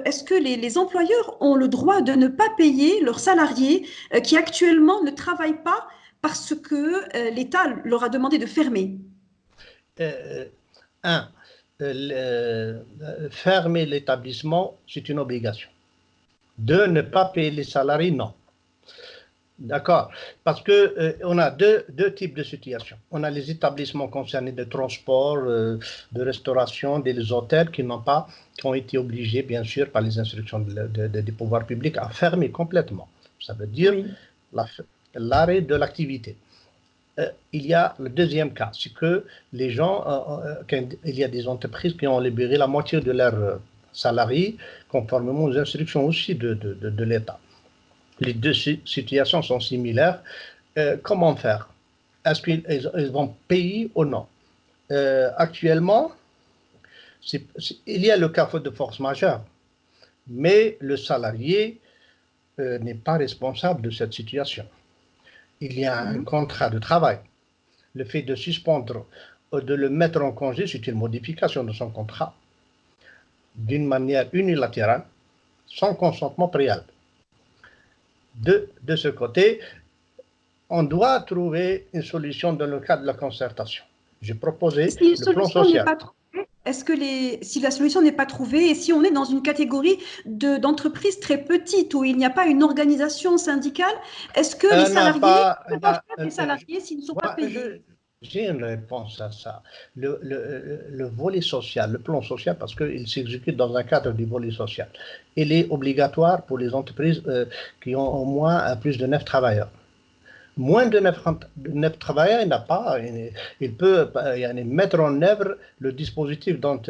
est-ce que les employeurs ont le droit de ne pas payer leurs salariés qui actuellement ne travaillent pas parce que l'État leur a demandé de fermer? Euh, un, fermer l'établissement, c'est une obligation. Deux, ne pas payer les salariés, non. D'accord. Parce que on a deux types de situations. On a les établissements concernés de transport, de restauration, des hôtels qui ont été obligés, bien sûr, par les instructions des pouvoirs publics à fermer complètement. Ça veut dire Oui. l'arrêt de l'activité. Il y a le deuxième cas, c'est que les gens, il y a des entreprises qui ont libéré la moitié de leurs salariés, conformément aux instructions aussi de l'État. Les deux situations sont similaires. Comment faire? Est-ce qu'ils vont payer ou non? Actuellement, il y a le cas de force majeure, mais le salarié n'est pas responsable de cette situation. Il y a un contrat de travail. Le fait de suspendre ou de le mettre en congé, c'est une modification de son contrat d'une manière unilatérale, sans consentement préalable. De ce côté, on doit trouver une solution dans le cadre de la concertation. J'ai proposé Si une le plan solution n'est social. pas trouvée, si la solution n'est pas trouvée et si on est dans une catégorie d'entreprises très petites où il n'y a pas une organisation syndicale, est-ce que les salariés, que doivent faire les salariés s'ils ne sont pas payés? J'ai une réponse à ça. Le volet social, le plan social, parce qu'il s'exécute dans un cadre du volet social, il est obligatoire pour les entreprises qui ont au moins plus de 9 travailleurs. Moins de 9 travailleurs, il peut mettre en œuvre le dispositif dont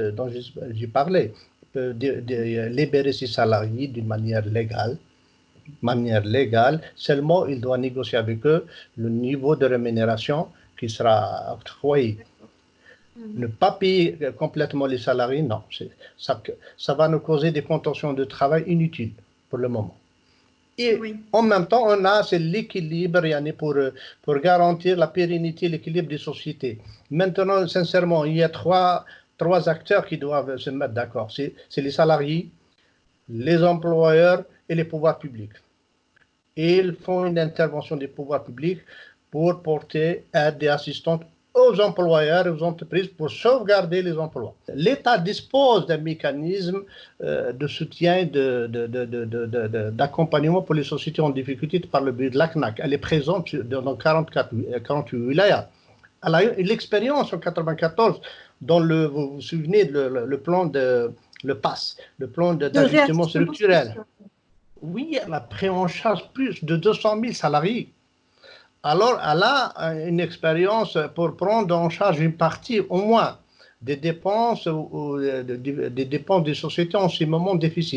j'ai parlé, de libérer ses salariés d'une manière légale. Seulement, il doit négocier avec eux le niveau de rémunération qui sera octroyé. Ne pas payer complètement les salariés, non. Ça va nous causer des contentions de travail inutiles pour le moment. Et en même temps, c'est l'équilibre pour garantir la pérennité, l'équilibre des sociétés. Maintenant, sincèrement, il y a trois acteurs qui doivent se mettre d'accord. C'est les salariés, les employeurs et les pouvoirs publics. Et ils font une intervention des pouvoirs publics pour porter aide et assistance aux employeurs et aux entreprises pour sauvegarder les emplois. L'État dispose d'un mécanisme de soutien et d'accompagnement pour les sociétés en difficulté par le biais de l'ACNAC. Elle est présente dans 48 wilayas. Elle a eu l'expérience en 1994 dans vous vous souvenez, le plan le PAS, le plan d'ajustement structurel. Oui, elle a pris en charge plus de 200 000 salariés. Alors, elle a une expérience pour prendre en charge une partie, au moins, des dépenses des sociétés en ces moments difficiles.